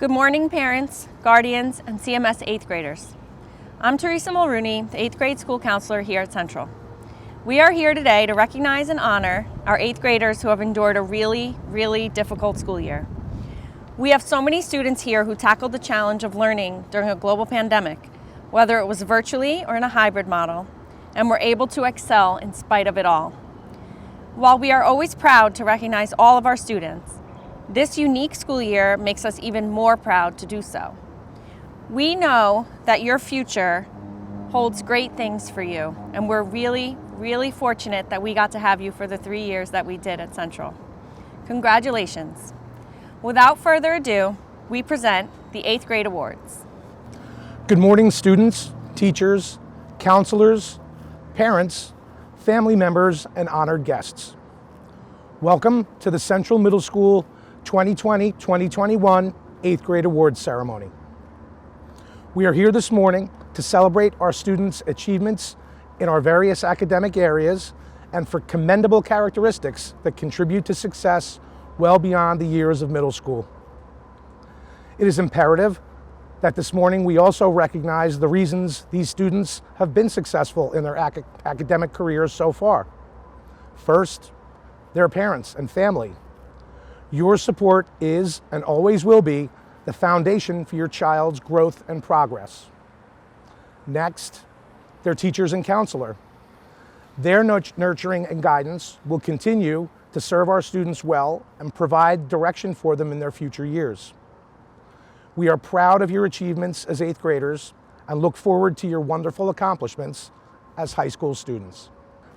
Good morning, parents, guardians, and CMS 8th graders. I'm Teresa Mulrooney, the 8th grade school counselor here at Central. We are here today to recognize and honor our 8th graders who have endured a really difficult school year. We have so many students here who tackled the challenge of learning during a global pandemic, whether it was virtually or in a hybrid model, and were able to excel in spite of it all. While we are always proud to recognize all of our students, this unique school year makes us even more proud to do so. We know that your future holds great things for you, and we're really fortunate that we got to have you for the 3 years that we did at Central. Congratulations. Without further ado, we present the 8th grade awards. Good morning, students, teachers, counselors, parents, family members, and honored guests. Welcome to the Central Middle School 2020-2021 8th grade awards ceremony. We are here this morning to celebrate our students' achievements in our various academic areas and for commendable characteristics that contribute to success well beyond the years of middle school. It is imperative that this morning we also recognize the reasons these students have been successful in their academic careers so far. First, their parents and family. Your support is and always will be the foundation for your child's growth and progress. Next, their teachers and counselor. Their nurturing and guidance will continue to serve our students well and provide direction for them in their future years. We are proud of your achievements as 8th graders and look forward to your wonderful accomplishments as high school students.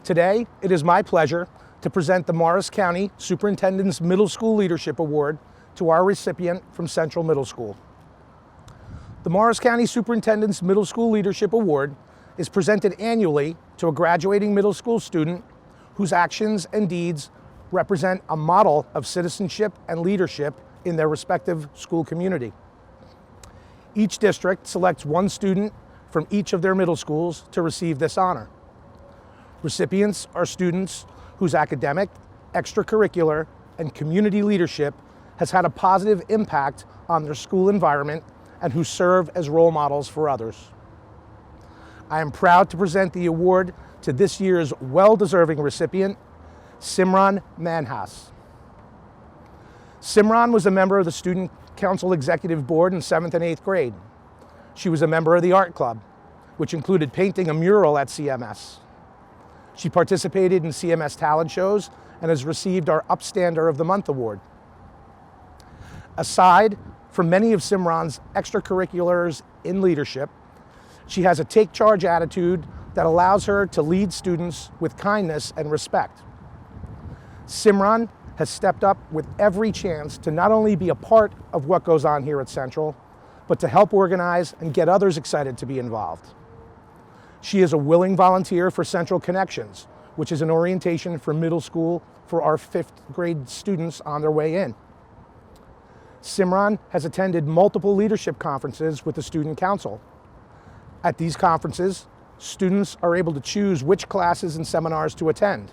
Today, it is my pleasure to present the Morris County Superintendent's Middle School Leadership Award to our recipient from Central Middle School. The Morris County Superintendent's Middle School Leadership Award is presented annually to a graduating middle school student whose actions and deeds represent a model of citizenship and leadership in their respective school community. Each district selects one student from each of their middle schools to receive this honor. Recipients are students whose academic, extracurricular, and community leadership has had a positive impact on their school environment and who serve as role models for others. I am proud to present the award to this year's well-deserving recipient, Simran Manhas. Simran was a member of the Student Council Executive Board in 7th and 8th grade. She was a member of the Art Club, which included painting a mural at CMS. She participated in CMS talent shows and has received our Upstander of the Month award. Aside from many of Simran's extracurriculars in leadership, she has a take charge attitude that allows her to lead students with kindness and respect. Simran has stepped up with every chance to not only be a part of what goes on here at Central, but to help organize and get others excited to be involved. She is a willing volunteer for Central Connections, which is an orientation for middle school for our 5th grade students on their way in. Simran has attended multiple leadership conferences with the Student Council. At these conferences, students are able to choose which classes and seminars to attend.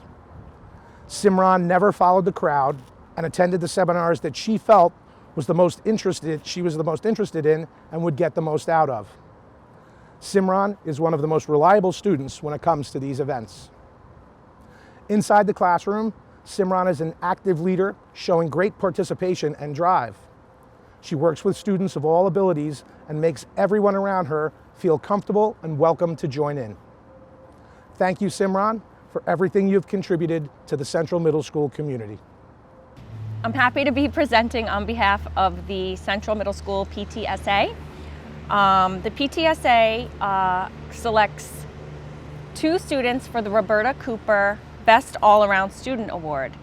Simran never followed the crowd and attended the seminars that she felt was the most interested in and would get the most out of. Simran is one of the most reliable students when it comes to these events. Inside the classroom, Simran is an active leader showing great participation and drive. She works with students of all abilities and makes everyone around her feel comfortable and welcome to join in. Thank you, Simran, for everything you've contributed to the Central Middle School community. I'm happy to be presenting on behalf of the Central Middle School PTSA. The PTSA selects 2 students for the Roberta Cooper Best All-Around Student Award,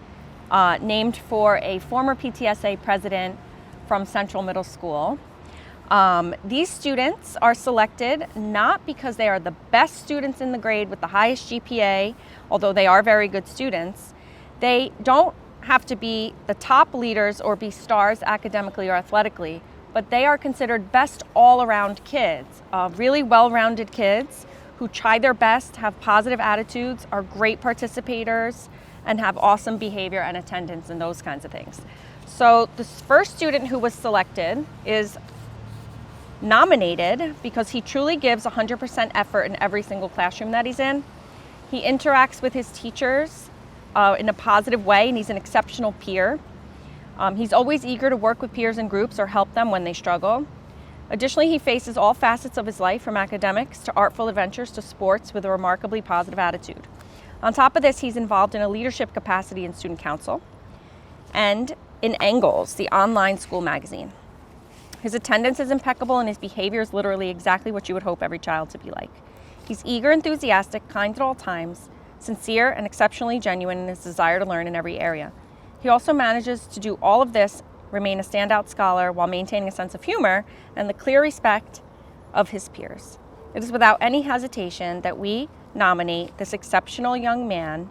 named for a former PTSA president from Central Middle School. These students are selected not because they are the best students in the grade with the highest GPA, although they are very good students. They don't have to be the top leaders or be stars academically or athletically, but they are considered best all-around kids, really well-rounded kids who try their best, have positive attitudes, are great participators, and have awesome behavior and attendance and those kinds of things. So the first student who was selected is nominated because he truly gives 100% effort in every single classroom that he's in. He interacts with his teachers in a positive way, and he's an exceptional peer. He's always eager to work with peers and groups or help them when they struggle. Additionally, he faces all facets of his life, from academics to artful adventures to sports, with a remarkably positive attitude. On top of this, he's involved in a leadership capacity in student council and in Angles, the online school magazine. His attendance is impeccable, and his behavior is literally exactly what you would hope every child to be like. He's eager, enthusiastic, kind at all times, sincere, and exceptionally genuine in his desire to learn in every area. He also manages to do all of this, remain a standout scholar while maintaining a sense of humor and the clear respect of his peers. It is without any hesitation that we nominate this exceptional young man,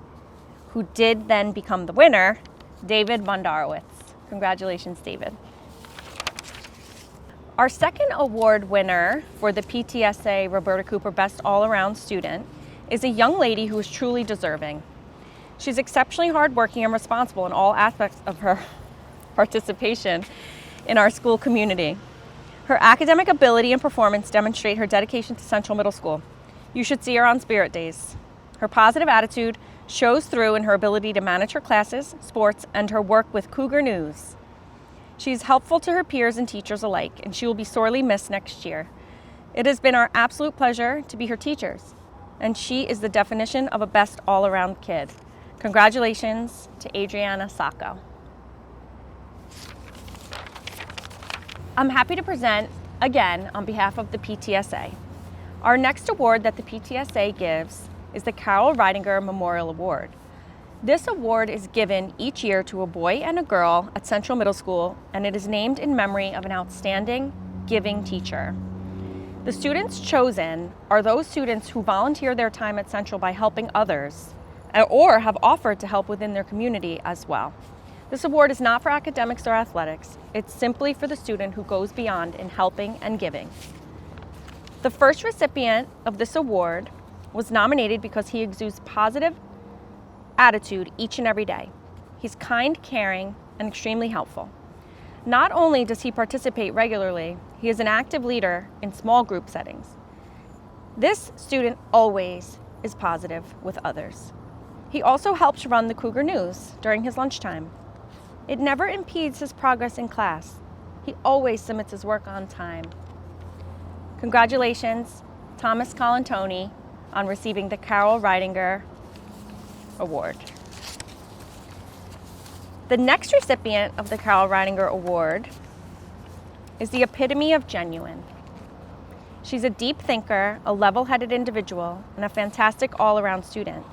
who did then become the winner, David Bondarowitz. Congratulations, David. Our second award winner for the PTSA Roberta Cooper Best All-Around Student is a young lady who is truly deserving. She's exceptionally hardworking and responsible in all aspects of her participation in our school community. Her academic ability and performance demonstrate her dedication to Central Middle School. You should see her on Spirit Days. Her positive attitude shows through in her ability to manage her classes, sports, and her work with Cougar News. She is helpful to her peers and teachers alike, and she will be sorely missed next year. It has been our absolute pleasure to be her teachers, and she is the definition of a best all-around kid. Congratulations to Adriana Sacco. I'm happy to present, again, on behalf of the PTSA. Our next award that the PTSA gives is the Carol Reidinger Memorial Award. This award is given each year to a boy and a girl at Central Middle School, and it is named in memory of an outstanding, giving teacher. The students chosen are those students who volunteer their time at Central by helping others, or have offered to help within their community as well. This award is not for academics or athletics. It's simply for the student who goes beyond in helping and giving. The first recipient of this award was nominated because he exudes positive attitude each and every day. He's kind, caring, and extremely helpful. Not only does he participate regularly, he is an active leader in small group settings. This student always is positive with others. He also helps run the Cougar News during his lunchtime. It never impedes his progress in class. He always submits his work on time. Congratulations, Thomas Colantoni, on receiving the Carol Reidinger Award. The next recipient of the Carol Reidinger Award is the epitome of genuine. She's a deep thinker, a level-headed individual, and a fantastic all-around student.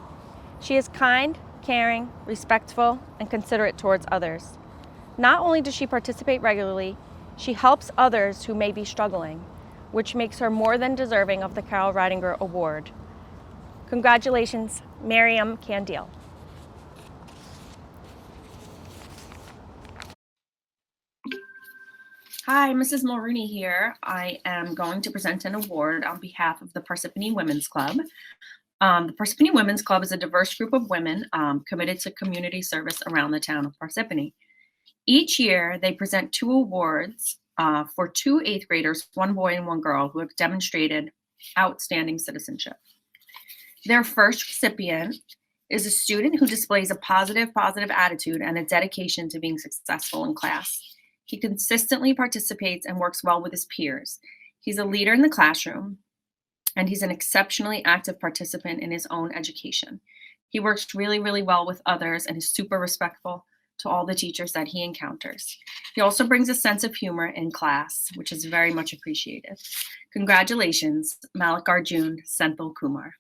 She is kind, caring, respectful, and considerate towards others. Not only does she participate regularly, she helps others who may be struggling, which makes her more than deserving of the Carol Reidinger Award. Congratulations, Miriam Candile. Hi, Mrs. Mulrooney here. I am going to present an award on behalf of the Parsippany Women's Club. The Parsippany Women's Club is a diverse group of women committed to community service around the town of Parsippany. Each year, they present 2 awards for 2 8th graders, 1 boy and 1 girl, who have demonstrated outstanding citizenship. Their first recipient is a student who displays a positive attitude and a dedication to being successful in class. He consistently participates and works well with his peers. He's a leader in the classroom, and he's an exceptionally active participant in his own education. He works really, really well with others and is super respectful to all the teachers that he encounters. He also brings a sense of humor in class, which is very much appreciated. Congratulations, Malik Arjun Senthil Kumar.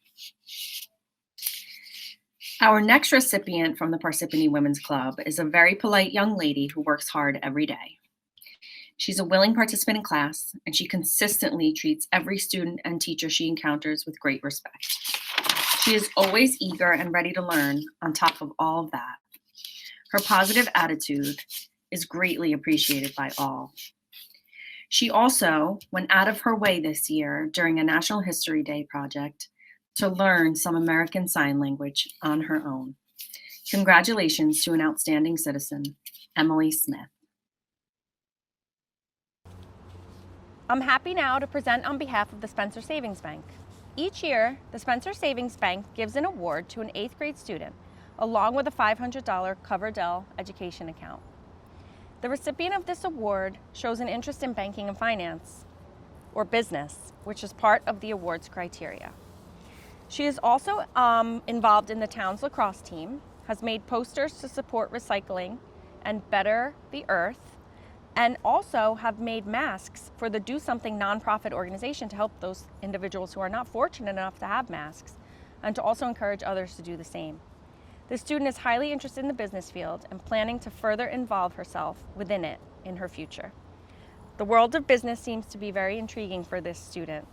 Our next recipient from the Parsippany Women's Club is a very polite young lady who works hard every day. She's a willing participant in class, and she consistently treats every student and teacher she encounters with great respect. She is always eager and ready to learn on top of all of that. Her positive attitude is greatly appreciated by all. She also went out of her way this year during a National History Day project to learn some American Sign Language on her own. Congratulations to an outstanding citizen, Emily Smith. I'm happy now to present on behalf of the Spencer Savings Bank. Each year, the Spencer Savings Bank gives an award to an 8th grade student, along with a $500 Coverdell education account. The recipient of this award shows an interest in banking and finance, or business, which is part of the award's criteria. She is also involved in the town's lacrosse team, has made posters to support recycling and better the earth, and also have made masks for the Do Something nonprofit organization to help those individuals who are not fortunate enough to have masks, and to also encourage others to do the same. The student is highly interested in the business field and planning to further involve herself within it in her future. The world of business seems to be very intriguing for this student.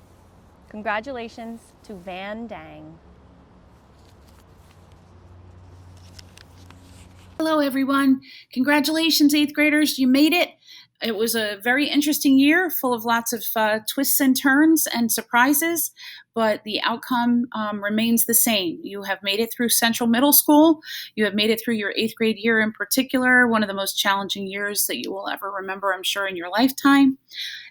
Congratulations to Van Dang. Hello, everyone. Congratulations, 8th graders. You made it. It was a very interesting year full of lots of twists and turns and surprises, but the outcome remains the same. You have made it through Central Middle School. You have made it through your 8th grade year in particular, one of the most challenging years that you will ever remember, I'm sure, in your lifetime.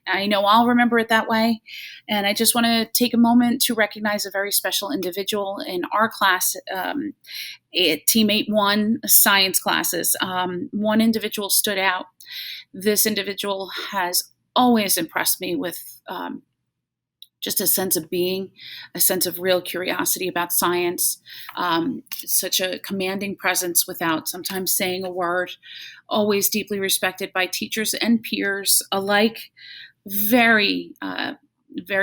I know I'll remember it that way. And I just want to take a moment to recognize a very special individual in our class, Team 8-1 science classes. One individual stood out. This individual has always impressed me with just a sense of being, a sense of real curiosity about science, such a commanding presence without sometimes saying a word, always deeply respected by teachers and peers alike, very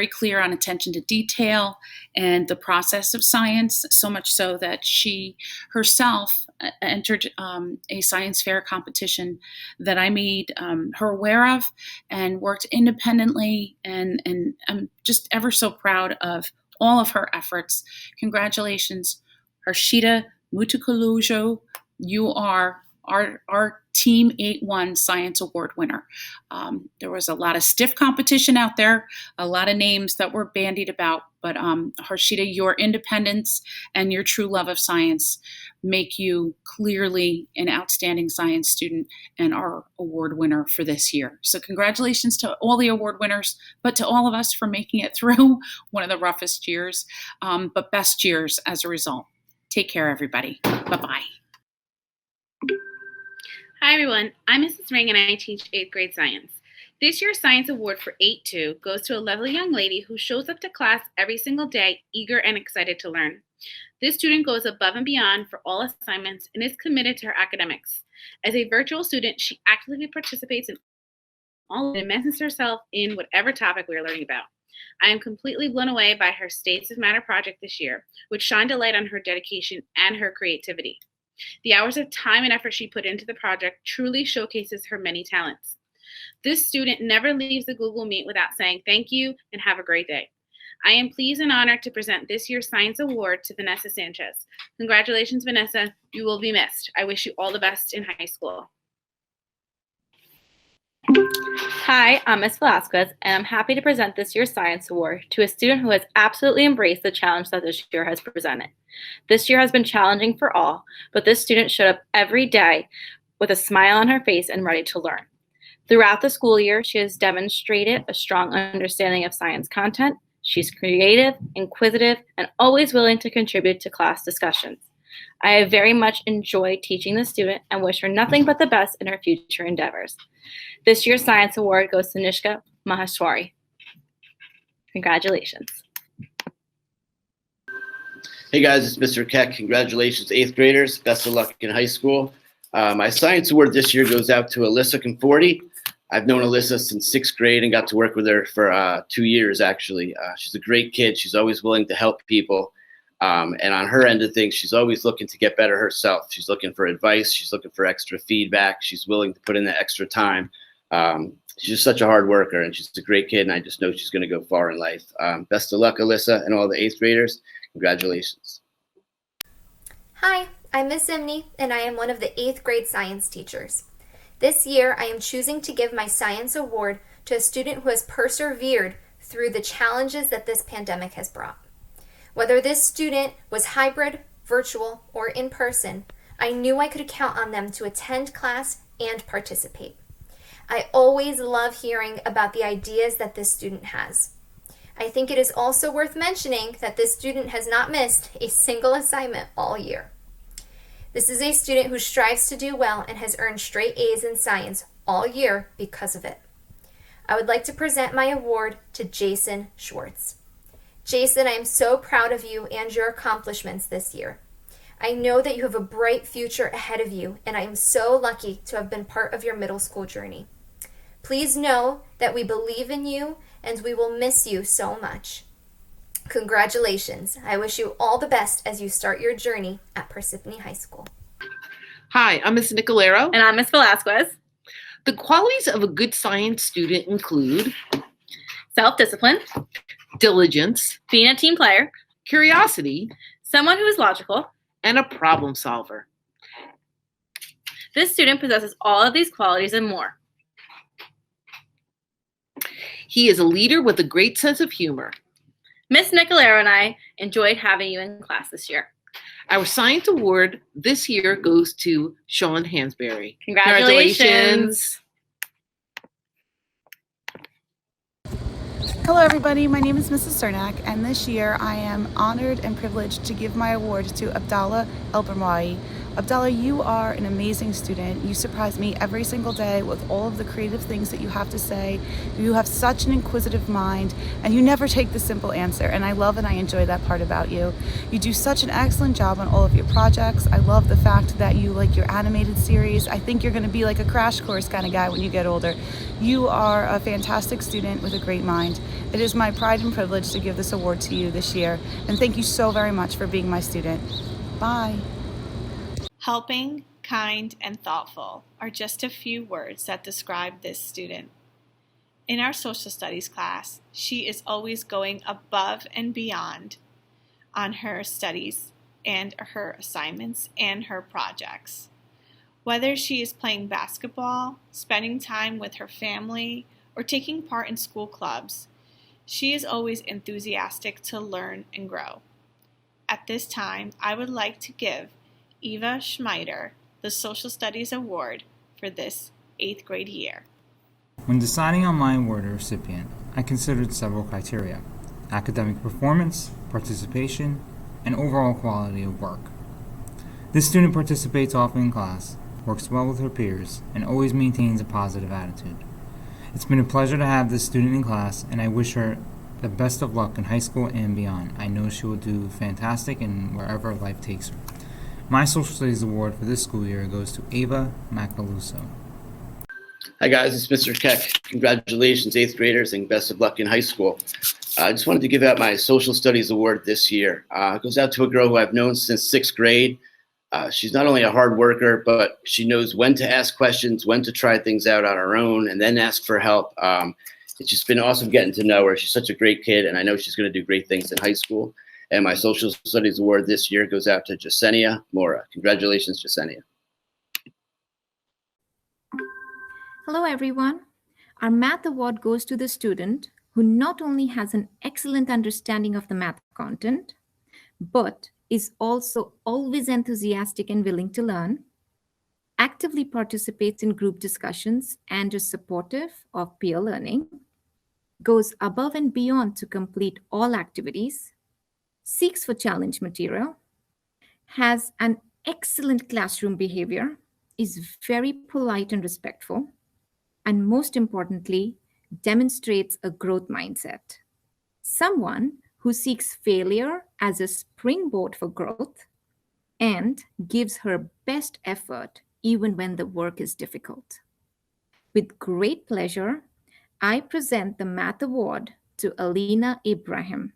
clear on attention to detail and the process of science, so much so that she herself entered a science fair competition that I made her aware of and worked independently, and I'm just ever so proud of all of her efforts. Congratulations, Harshita Mutukulujo. You are our Team 8-1 Science Award winner. There was a lot of stiff competition out there, a lot of names that were bandied about, but Harshita, your independence and your true love of science make you clearly an outstanding science student and our award winner for this year. So congratulations to all the award winners, but to all of us for making it through one of the roughest years, but best years as a result. Take care, everybody. Bye-bye. Hi everyone, I'm Mrs. Ring and I teach 8th grade science. This year's Science Award for 8-2 goes to a lovely young lady who shows up to class every single day, eager and excited to learn. This student goes above and beyond for all assignments and is committed to her academics. As a virtual student, she actively participates in all and immerses herself in whatever topic we are learning about. I am completely blown away by her States of Matter project this year, which shined a light on her dedication and her creativity. The hours of time and effort she put into the project truly showcases her many talents. This student never leaves the Google Meet without saying thank you and have a great day. I am pleased and honored to present this year's Science Award to Vanessa Sanchez. Congratulations, Vanessa. You will be missed. I wish you all the best in high school. Hi, I'm Ms. Velasquez, and I'm happy to present this year's Science Award to a student who has absolutely embraced the challenge that this year has presented. This year has been challenging for all, but this student showed up every day with a smile on her face and ready to learn. Throughout the school year, she has demonstrated a strong understanding of science content. She's creative, inquisitive, and always willing to contribute to class discussions. I have very much enjoyed teaching the student and wish her nothing but the best in her future endeavors. This year's Science Award goes to Nishka Maheshwari. Congratulations. Hey guys, it's Mr. Keck. Congratulations, 8th graders. Best of luck in high school. My science award this year goes out to Alyssa Conforti. I've known Alyssa since 6th grade and got to work with her for 2 years, actually. She's a great kid. She's always willing to help people. And on her end of things, she's always looking to get better herself. She's looking for advice. She's looking for extra feedback. She's willing to put in the extra time. She's just such a hard worker, and she's a great kid, and I just know she's going to go far in life. Best of luck, Alyssa, and all the 8th graders. Congratulations. Hi, I'm Ms. Zimni, and I am one of the 8th grade science teachers. This year, I am choosing to give my science award to a student who has persevered through the challenges that this pandemic has brought. Whether this student was hybrid, virtual, or in person, I knew I could count on them to attend class and participate. I always love hearing about the ideas that this student has. I think it is also worth mentioning that this student has not missed a single assignment all year. This is a student who strives to do well and has earned straight A's in science all year because of it. I would like to present my award to Jason Schwartz. Jason, I am so proud of you and your accomplishments this year. I know that you have a bright future ahead of you, and I am so lucky to have been part of your middle school journey. Please know that we believe in you and we will miss you so much. Congratulations. I wish you all the best as you start your journey at Parsippany High School. Hi, I'm Ms. Nicolero. And I'm Ms. Velasquez. The qualities of a good science student include Self-discipline, diligence, being a team player, curiosity, someone who is logical. and a problem solver. This student possesses all of these qualities and more. He is a leader with a great sense of humor. Ms. Nicolero and I enjoyed having you in class this year. Our science award this year goes to Sean Hansberry. Congratulations. Hello everybody, my name is Mrs. Cernak, and this year I am honored and privileged to give my award to Abdallah Elbermai. Abdallah, you are an amazing student. You surprise me every single day with all of the creative things that you have to say. You have such an inquisitive mind, and you never take the simple answer, and I love and I enjoy that part about you. You do such an excellent job on all of your projects. I love the fact that you like your animated series. I think you're going to be like a crash course kind of guy when you get older. You are a fantastic student with a great mind. It is my pride and privilege to give this award to you this year, and thank you so very much for being my student. Bye. Helping, kind, and thoughtful are just a few words that describe this student. In our social studies class, she is always going above and beyond on her studies and her assignments and her projects. Whether she is playing basketball, spending time with her family, or taking part in school clubs, she is always enthusiastic to learn and grow. At this time, I would like to give Eva Schmeider the Social Studies Award for this 8th grade year. When deciding on my award recipient, I considered several criteria: academic performance, participation, and overall quality of work. This student participates often in class, works well with her peers, and always maintains a positive attitude. It's been a pleasure to have this student in class, and I wish her the best of luck in high school and beyond. I know she will do fantastic in wherever life takes her. My Social Studies Award for this school year goes to Ava Macaluso. Hi guys, it's Mr. Keck. Congratulations, 8th graders, and best of luck in high school. I just wanted to give out my Social Studies Award this year. It goes out to a girl who I've known since 6th grade. She's not only a hard worker, but she knows when to ask questions, when to try things out on her own, and then ask for help. It's just been awesome getting to know her. She's such a great kid, and I know she's going to do great things in high school. And my Social Studies Award this year goes out to Jasenia Mora. Congratulations, Jasenia. Hello, everyone. Our Math Award goes to the student who not only has an excellent understanding of the math content, but is also always enthusiastic and willing to learn, actively participates in group discussions and is supportive of peer learning, goes above and beyond to complete all activities, seeks for challenge material, has an excellent classroom behavior, is very polite and respectful, and most importantly, demonstrates a growth mindset. Someone who seeks failure as a springboard for growth and gives her best effort even when the work is difficult. With great pleasure, I present the Math Award to Alina Ibrahim.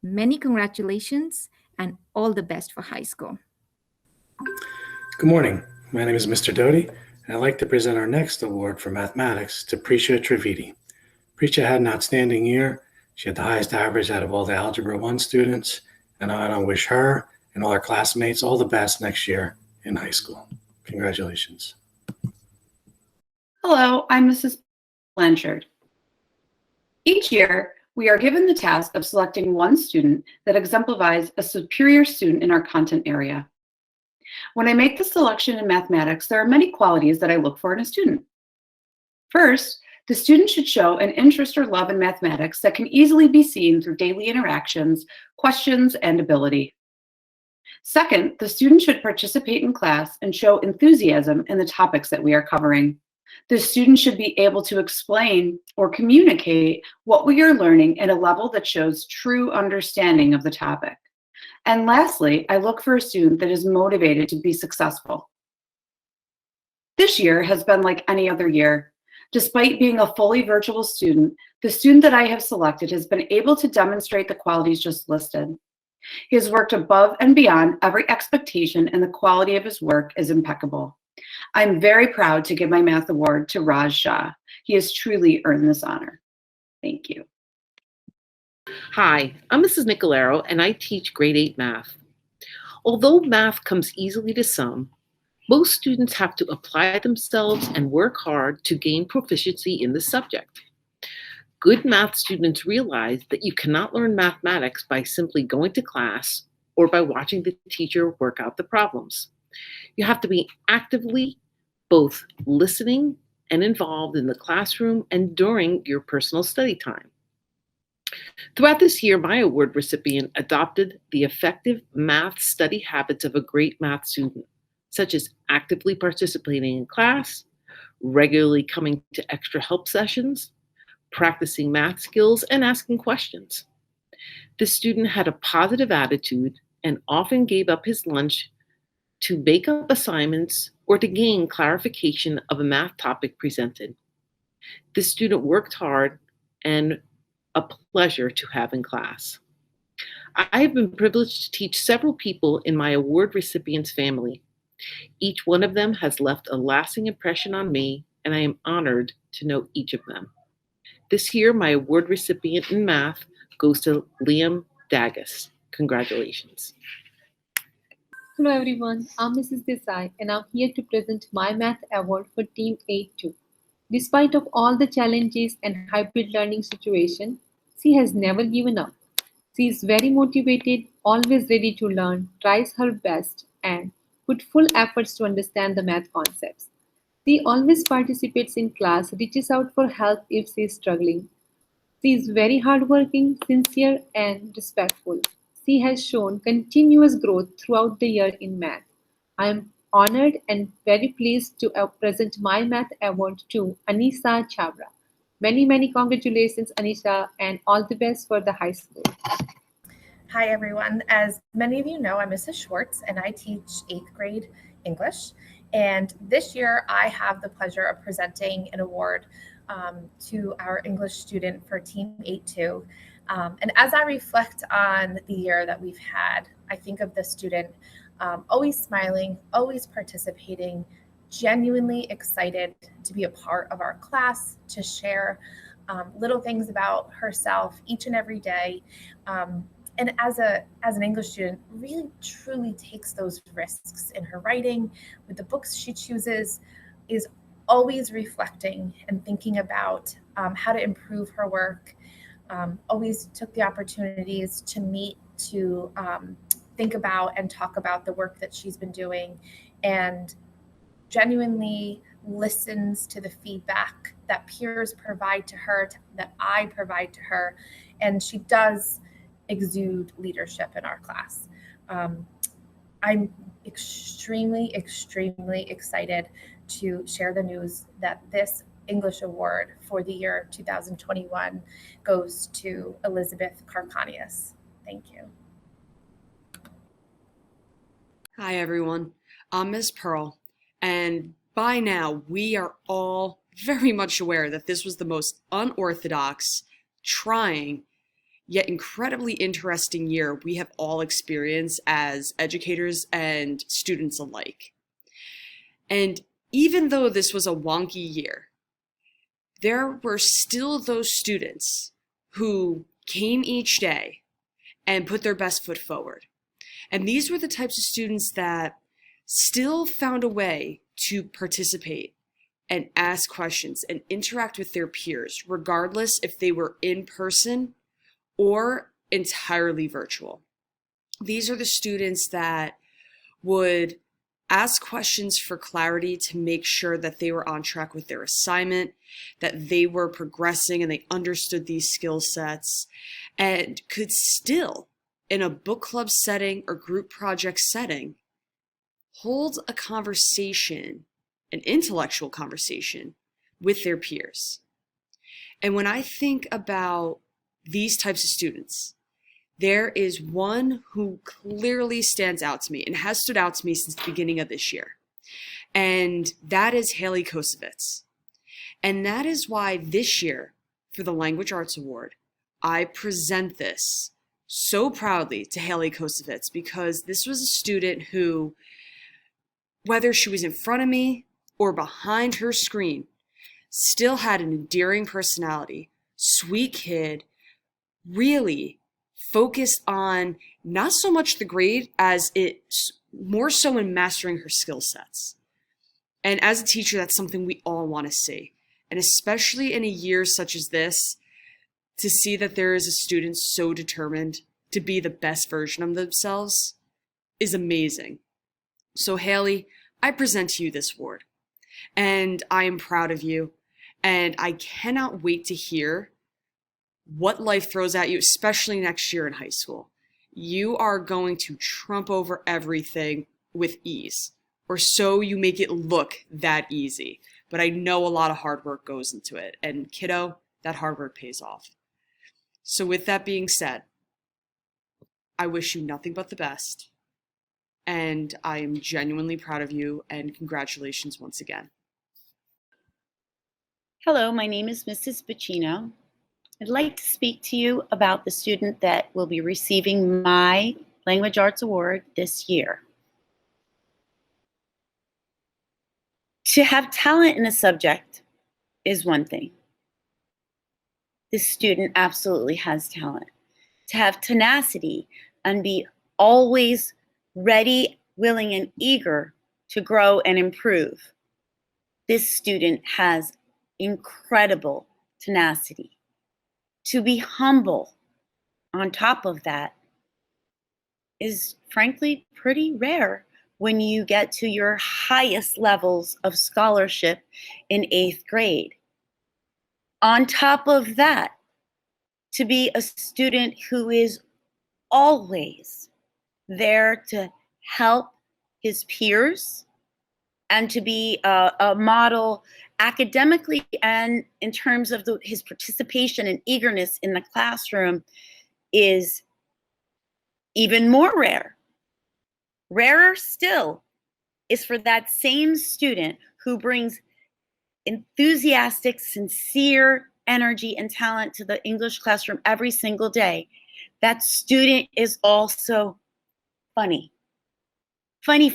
Many congratulations and all the best for high school. Good morning. My name is Mr. Doty, and I'd like to present our next award for mathematics to Prisha Trivedi. Prisha had an outstanding year. She had the highest average out of all the Algebra 1 students, and I want to wish her and all our classmates all the best next year in high school. Congratulations. Hello, I'm Mrs. Blanchard. Each year, we are given the task of selecting one student that exemplifies a superior student in our content area. When I make the selection in mathematics, there are many qualities that I look for in a student. First, the student should show an interest or love in mathematics that can easily be seen through daily interactions, questions, and ability. Second, the student should participate in class and show enthusiasm in the topics that we are covering. The student should be able to explain or communicate what we are learning at a level that shows true understanding of the topic. And lastly, I look for a student that is motivated to be successful. This year has been like any other year. Despite being a fully virtual student, the student that I have selected has been able to demonstrate the qualities just listed. He has worked above and beyond every expectation, and the quality of his work is impeccable. I'm very proud to give my math award to Raj Shah. He has truly earned this honor. Thank you. Hi, I'm Mrs. Nicolero, and I teach grade 8 math. Although math comes easily to some, most students have to apply themselves and work hard to gain proficiency in the subject. Good math students realize that you cannot learn mathematics by simply going to class or by watching the teacher work out the problems. You have to be actively both listening and involved in the classroom and during your personal study time. Throughout this year, my award recipient adopted the effective math study habits of a great math student, such as actively participating in class, regularly coming to extra help sessions, practicing math skills, and asking questions. The student had a positive attitude and often gave up his lunch to make up assignments or to gain clarification of a math topic presented. The student worked hard and a pleasure to have in class. I have been privileged to teach several people in my award recipient's family. Each one of them has left a lasting impression on me, and I am honored to know each of them. This year, my award recipient in math goes to Liam Dagas. Congratulations. Hello everyone, I'm Mrs. Desai and I'm here to present my math award for Team 8-2. Despite of all the challenges and hybrid learning situation, she has never given up. She is very motivated, always ready to learn, tries her best and put full efforts to understand the math concepts. She always participates in class, reaches out for help if she is struggling. She is very hardworking, sincere and respectful. She has shown continuous growth throughout the year in math. I am honored and very pleased to present my math award to Anisha Chabra. Many congratulations, Anisha, and all the best for the high school. Hi, everyone. As many of you know, I'm Mrs. Schwartz, and I teach 8th grade English. And this year, I have the pleasure of presenting an award to our English student for Team 8-2. And as I reflect on the year that we've had, I think of the student always smiling, always participating, genuinely excited to be a part of our class, to share little things about herself each and every day. And as an English student, really truly takes those risks in her writing, with the books she chooses, is always reflecting and thinking about how to improve her work. Always took the opportunities to meet, to think about and talk about the work that she's been doing, and genuinely listens to the feedback that peers provide to her, that I provide to her, and she does exude leadership in our class. I'm extremely excited to share the news that this English award for the year 2021 goes to Elizabeth Carcanius. Thank you. Hi, everyone. I'm Ms. Pearl, and by now we are all very much aware that this was the most unorthodox, trying, yet incredibly interesting year we have all experienced as educators and students alike. And even though this was a wonky year, there were still those students who came each day and put their best foot forward. And these were the types of students that still found a way to participate and ask questions and interact with their peers, regardless if they were in person or entirely virtual. These are the students that would ask questions for clarity to make sure that they were on track with their assignment, that they were progressing and they understood these skill sets, and could still, in a book club setting or group project setting, hold a conversation, an intellectual conversation with their peers. And when I think about these types of students, there is one who clearly stands out to me and has stood out to me since the beginning of this year. And that is Haley Kosovitz. And that is why this year, for the Language Arts Award, I present this so proudly to Haley Kosovitz, because this was a student who, whether she was in front of me or behind her screen, still had an endearing personality, sweet kid, really focused on not so much the grade as it's more so in mastering her skill sets. And as a teacher, that's something we all want to see. And especially in a year such as this, to see that there is a student so determined to be the best version of themselves is amazing. So Haley, I present to you this award, and I am proud of you, and I cannot wait to hear what life throws at you, especially next year in high school. You are going to trump over everything with ease, or so you make it look that easy. But I know a lot of hard work goes into it, and kiddo, that hard work pays off. So with that being said, I wish you nothing but the best, and I am genuinely proud of you, and congratulations once again. Hello, my name is Mrs. Bacino. I'd like to speak to you about the student that will be receiving my Language Arts Award this year. To have talent in a subject is one thing. This student absolutely has talent. To have tenacity and be always ready, willing, and eager to grow and improve. This student has incredible tenacity. To be humble on top of that is frankly pretty rare when you get to your highest levels of scholarship in 8th grade. On top of that, to be a student who is always there to help his peers and to be a model academically and in terms of his participation and eagerness in the classroom is even more rare. Rarer still is for that same student who brings enthusiastic, sincere energy and talent to the English classroom every single day. That student is also funny. Funny,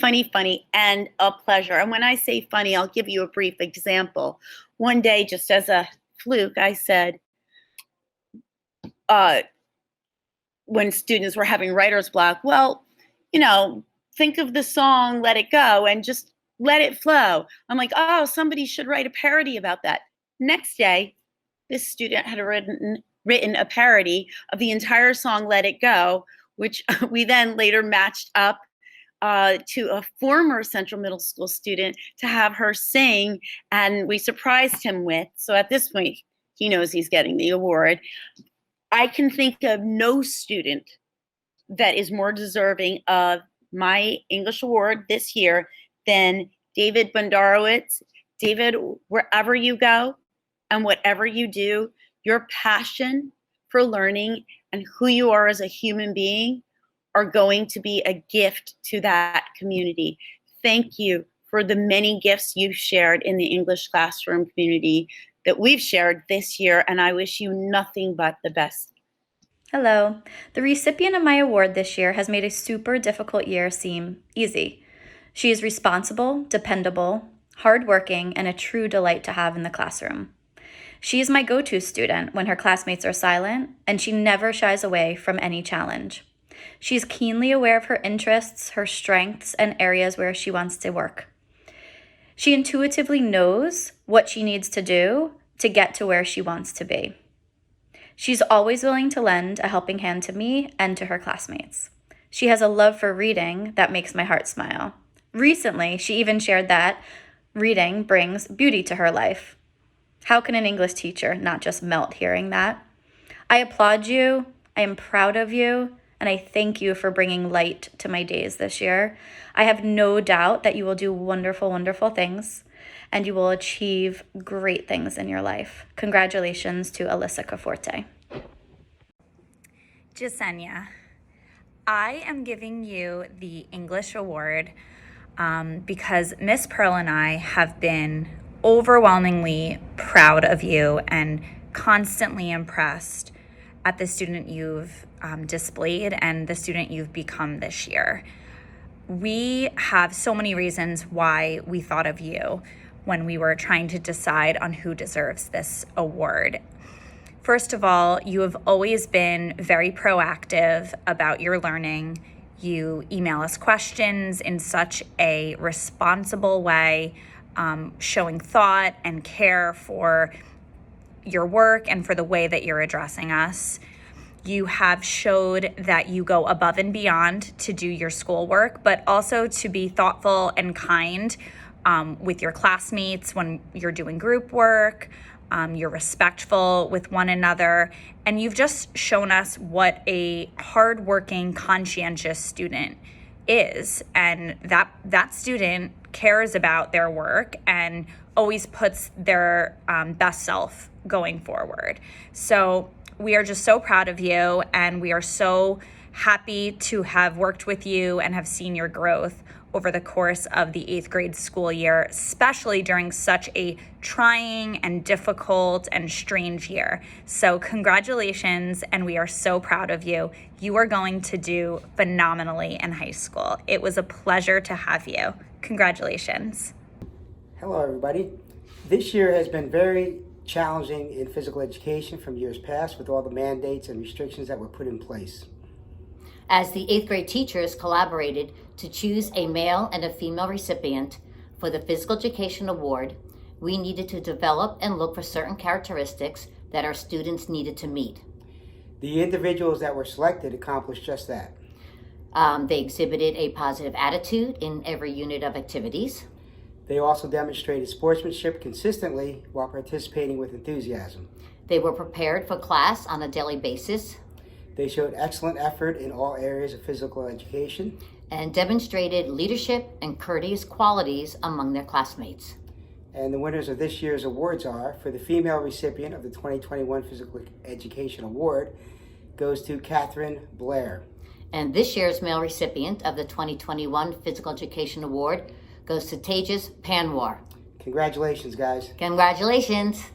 and a pleasure. And when I say funny, I'll give you a brief example. One day, just as a fluke, I said, when students were having writer's block, well, think of the song Let It Go and just let it flow. I'm like, oh, somebody should write a parody about that. Next day, this student had written a parody of the entire song Let It Go, which we then later matched up to a former Central Middle School student to have her sing, and we surprised him with. So at this point, he knows he's getting the award. I can think of no student that is more deserving of my English award this year than David Bondarowitz. David, wherever you go and whatever you do, your passion for learning and who you are as a human being are going to be a gift to that community. Thank you for the many gifts you've shared in the English classroom community that we've shared this year, and I wish you nothing but the best. Hello. The recipient of my award this year has made a super difficult year seem easy. She is responsible, dependable, hardworking, and a true delight to have in the classroom. She is my go-to student when her classmates are silent, and she never shies away from any challenge. She is keenly aware of her interests, her strengths, and areas where she wants to work. She intuitively knows what she needs to do to get to where she wants to be. She's always willing to lend a helping hand to me and to her classmates. She has a love for reading that makes my heart smile. Recently, she even shared that reading brings beauty to her life. How can an English teacher not just melt hearing that? I applaud you, I am proud of you, and I thank you for bringing light to my days this year. I have no doubt that you will do wonderful, wonderful things, and you will achieve great things in your life. Congratulations to Alyssa Caforte. Jasenia, I am giving you the English award because Miss Pearl and I have been overwhelmingly proud of you and constantly impressed at the student you've displayed and the student you've become this year. We have so many reasons why we thought of you when we were trying to decide on who deserves this award. First of all, you have always been very proactive about your learning. You email us questions in such a responsible way, showing thought and care for your work and for the way that you're addressing us. You have showed that you go above and beyond to do your schoolwork, but also to be thoughtful and kind with your classmates when you're doing group work. You're respectful with one another, and you've just shown us what a hardworking, conscientious student is, and that student cares about their work and always puts their best self going forward. So we are just so proud of you, and we are so happy to have worked with you and have seen your growth over the course of the 8th grade school year, especially during such a trying and difficult and strange year. So congratulations, and we are so proud of you. You are going to do phenomenally in high school. It was a pleasure to have you. Congratulations. Hello, everybody. This year has been very challenging in physical education from years past with all the mandates and restrictions that were put in place. As the 8th grade teachers collaborated to choose a male and a female recipient for the Physical Education Award, we needed to develop and look for certain characteristics that our students needed to meet. The individuals that were selected accomplished just that. They exhibited a positive attitude in every unit of activities. They also demonstrated sportsmanship consistently while participating with enthusiasm. They were prepared for class on a daily basis. They showed excellent effort in all areas of physical education and demonstrated leadership and courteous qualities among their classmates. And the winners of this year's awards are, for the female recipient of the 2021 Physical Education Award, goes to Catherine Blair. And this year's male recipient of the 2021 Physical Education Award goes to Tejas Panwar. Congratulations, guys. Congratulations.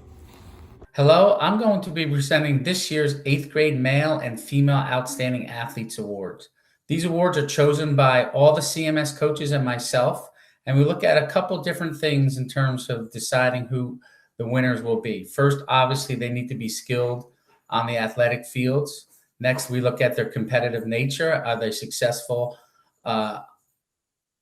Hello, I'm going to be presenting this year's 8th grade Male and Female Outstanding Athletes Awards. These awards are chosen by all the CMS coaches and myself, and we look at a couple different things in terms of deciding who the winners will be. First, obviously, they need to be skilled on the athletic fields. Next, we look at their competitive nature. Are they successful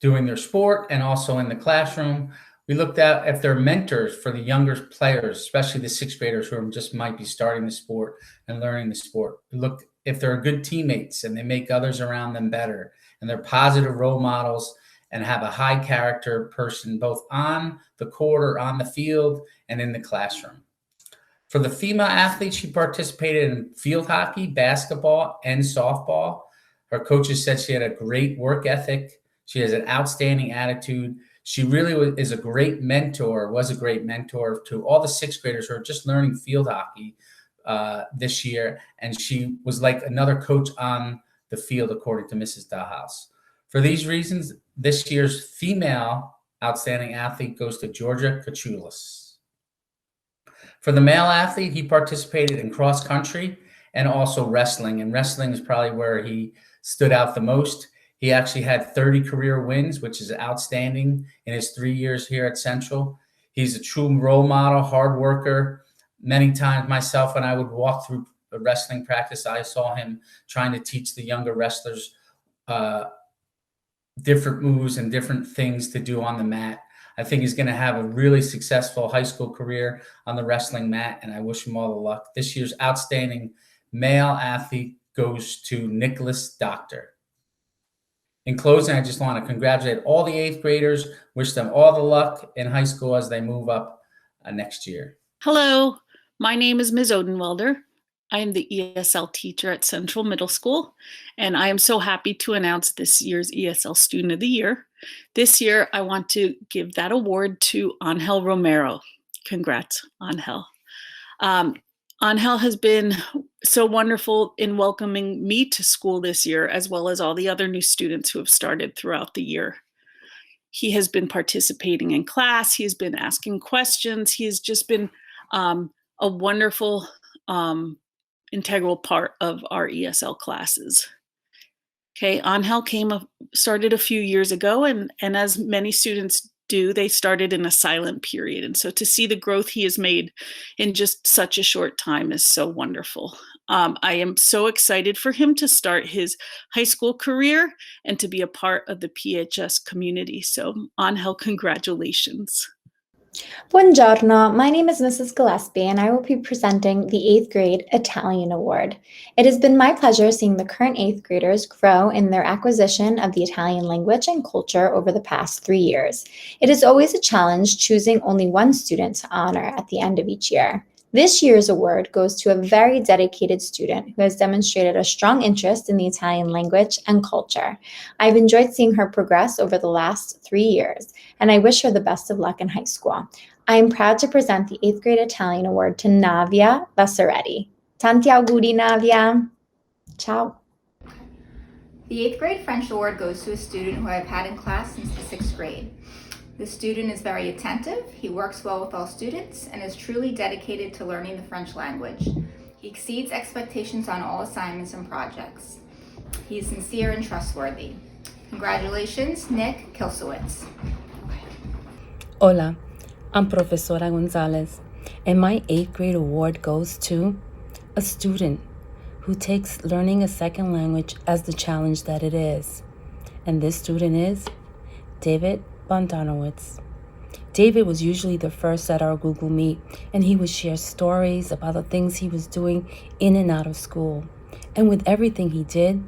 doing their sport and also in the classroom? We looked at if they're mentors for the younger players, especially the 6th graders who just might be starting the sport and learning the sport. We look if they're good teammates and they make others around them better, and they're positive role models and have a high character person both on the court or on the field and in the classroom. For the female athletes, she participated in field hockey, basketball, and softball. Her coaches said she had a great work ethic. She has an outstanding attitude. She really was a great mentor to all the 6th graders who are just learning field hockey this year. And she was like another coach on the field, according to Mrs. Dahlhaus. For these reasons, this year's female outstanding athlete goes to Georgia Kachulis. For the male athlete, he participated in cross country and also wrestling. And wrestling is probably where he stood out the most. He actually had 30 career wins, which is outstanding in his 3 years here at Central. He's a true role model, hard worker. Many times myself, when I would walk through a wrestling practice, I saw him trying to teach the younger wrestlers different moves and different things to do on the mat. I think he's going to have a really successful high school career on the wrestling mat, and I wish him all the luck. This year's outstanding male athlete goes to Nicholas Doctor. In closing, I just want to congratulate all the 8th graders, wish them all the luck in high school as they move up next year. Hello, my name is Ms. Odenwelder. I am the ESL teacher at Central Middle School, and I am so happy to announce this year's ESL Student of the Year. This year, I want to give that award to Angel Romero. Congrats, Angel. Angel has been so wonderful in welcoming me to school this year, as well as all the other new students who have started throughout the year. He has been participating in class. He has been asking questions. He has just been a wonderful, integral part of our ESL classes. Okay, Angel started a few years ago, and as many students do, they started in a silent period. And so to see the growth he has made in just such a short time is so wonderful. I am so excited for him to start his high school career and to be a part of the PHS community. So Angel, congratulations. Buongiorno, my name is Mrs. Gillespie and I will be presenting the 8th grade Italian Award. It has been my pleasure seeing the current 8th graders grow in their acquisition of the Italian language and culture over the past 3 years. It is always a challenge choosing only one student to honor at the end of each year. This year's award goes to a very dedicated student who has demonstrated a strong interest in the Italian language and culture. I've enjoyed seeing her progress over the last 3 years, and I wish her the best of luck in high school. I am proud to present the 8th grade Italian award to Navia Vassaretti. Tanti auguri, Navia. Ciao. The 8th grade French award goes to a student who I've had in class since the 6th grade. The student is very attentive, he works well with all students, and is truly dedicated to learning the French language. He exceeds expectations on all assignments and projects. He is sincere and trustworthy. Congratulations, Nick Kilsowitz. Hola, I'm Profesora Gonzalez, and my 8th grade award goes to a student who takes learning a second language as the challenge that it is. And this student is David Bondanowitz. David was usually the first at our Google Meet, and he would share stories about the things he was doing in and out of school. And with everything he did,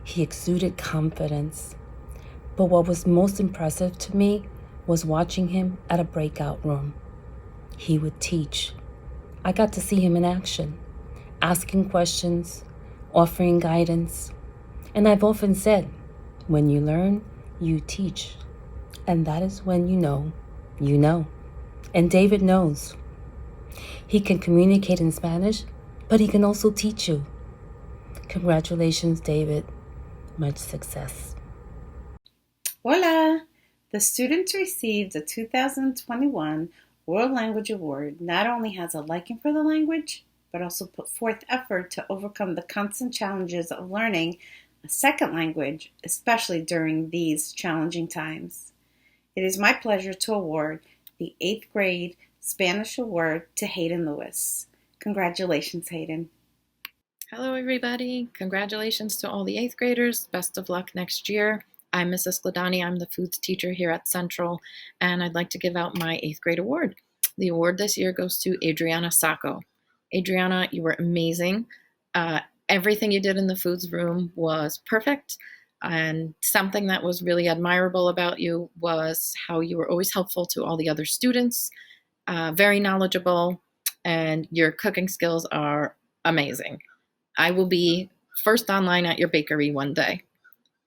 he exuded confidence. But what was most impressive to me was watching him at a breakout room. He would teach. I got to see him in action, asking questions, offering guidance. And I've often said, when you learn, you teach. And that is when you know, you know. And David knows. He can communicate in Spanish, but he can also teach you. Congratulations, David. Much success. Hola! The student who received the 2021 World Language Award not only has a liking for the language, but also put forth effort to overcome the constant challenges of learning a second language, especially during these challenging times. It is my pleasure to award the 8th grade Spanish award to Hayden Lewis. Congratulations, Hayden. Hello, everybody. Congratulations to all the 8th graders. Best of luck next year. I'm Mrs. Gladani. I'm the foods teacher here at Central, and I'd like to give out my 8th grade award. The award this year goes to Adriana Sacco. Adriana, you were amazing. Everything you did in the foods room was perfect. And something that was really admirable about you was how you were always helpful to all the other students, very knowledgeable, and your cooking skills are amazing. I will be first online at your bakery one day.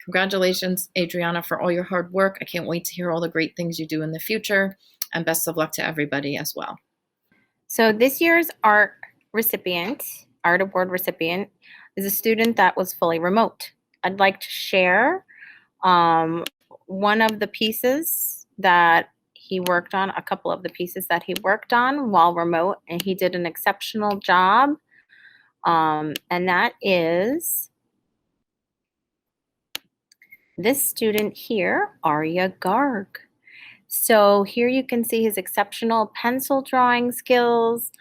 Congratulations, Adriana, for all your hard work. I can't wait to hear all the great things you do in the future, and best of luck to everybody as well. So this year's art award recipient, is a student that was fully remote. I'd like to share one of the pieces that he worked on, a couple of the pieces that he worked on while remote, and he did an exceptional job. And that is this student here, Arya Garg. So here you can see his exceptional pencil drawing skills,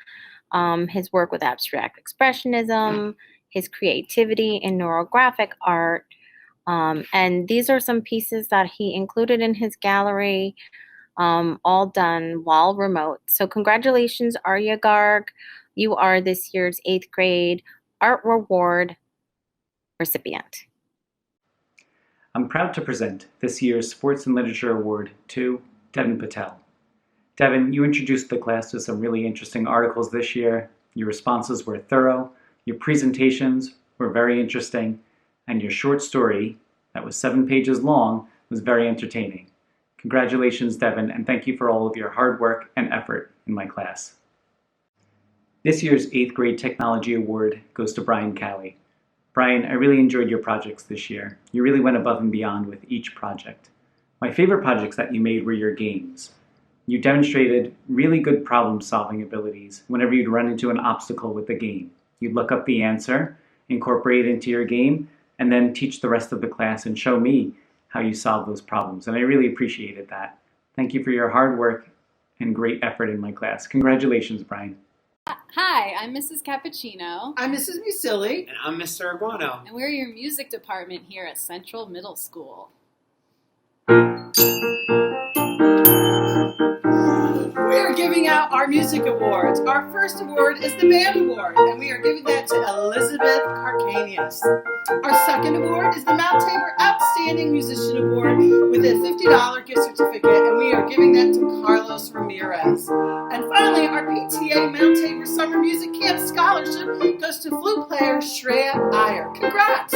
his work with abstract expressionism, his creativity in neurographic art. And these are some pieces that he included in his gallery, all done while remote. So congratulations, Arya Garg. You are this year's 8th grade Art Reward recipient. I'm proud to present this year's Sports and Literature Award to Devin Patel. Devin, you introduced the class to some really interesting articles this year. Your responses were thorough, your presentations were very interesting, and your short story, that was 7 pages long, was very entertaining. Congratulations, Devin, and thank you for all of your hard work and effort in my class. This year's 8th grade Technology Award goes to Brian Cowie. Brian, I really enjoyed your projects this year. You really went above and beyond with each project. My favorite projects that you made were your games. You demonstrated really good problem-solving abilities whenever you'd run into an obstacle with the game. You'd look up the answer, incorporate it into your game, and then teach the rest of the class and show me how you solve those problems. And I really appreciated that. Thank you for your hard work and great effort in my class. Congratulations, Brian. Hi, I'm Mrs. Cappuccino. I'm Mrs. Musilli. And I'm Mr. Aguano. And we're your music department here at Central Middle School. We are giving out our music awards. Our first award is the Band Award, and we are giving that to Elizabeth Carcanius. Our second award is the Mount Tabor Outstanding Musician Award with a $50 gift certificate, and we are giving that to Carlos Ramirez. And finally, our PTA Mount Tabor Summer Music Camp Scholarship goes to flute player Shreya Iyer. Congrats!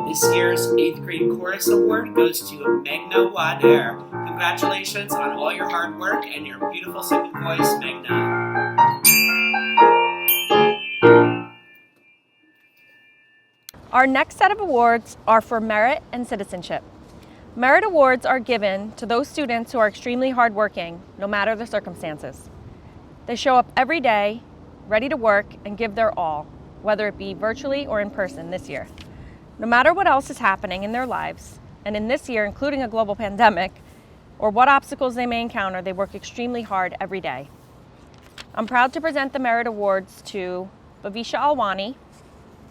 This year's 8th grade chorus award goes to Megna Wader. Congratulations on all your hard work and your beautiful singing voice, Megna. Our next set of awards are for merit and citizenship. Merit awards are given to those students who are extremely hardworking, no matter the circumstances. They show up every day, ready to work and give their all, whether it be virtually or in person this year. No matter what else is happening in their lives, and in this year, including a global pandemic, or what obstacles they may encounter, they work extremely hard every day. I'm proud to present the Merit Awards to Bavisha Alwani,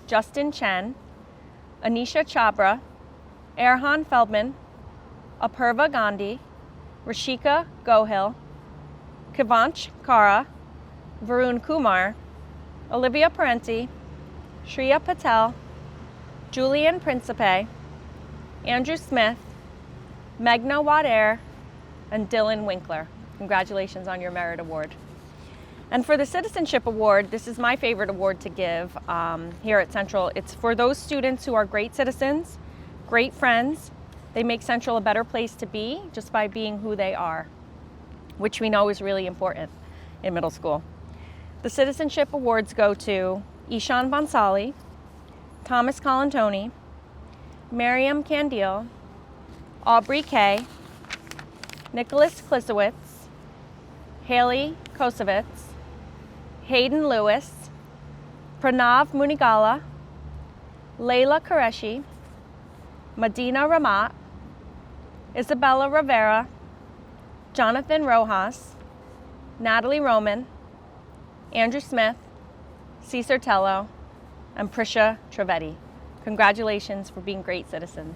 Justin Chen, Anisha Chabra, Erhan Feldman, Apurva Gandhi, Rashika Gohil, Kivanch Kara, Varun Kumar, Olivia Parenti, Shreya Patel, Julian Principe, Andrew Smith, Megna Wader, and Dylan Winkler. Congratulations on your Merit Award. And for the Citizenship Award, this is my favorite award to give here at Central. It's for those students who are great citizens, great friends. They make Central a better place to be just by being who they are, which we know is really important in middle school. The Citizenship Awards go to Ishan Bonsali, Thomas Colantoni, Miriam Candile, Aubrey Kay, Nicholas Klisowitz, Haley Kosovitz, Hayden Lewis, Pranav Munigala, Layla Qureshi, Medina Ramat, Isabella Rivera, Jonathan Rojas, Natalie Roman, Andrew Smith, Cesar Tello, and Prisha Trevetti. Congratulations for being great citizens.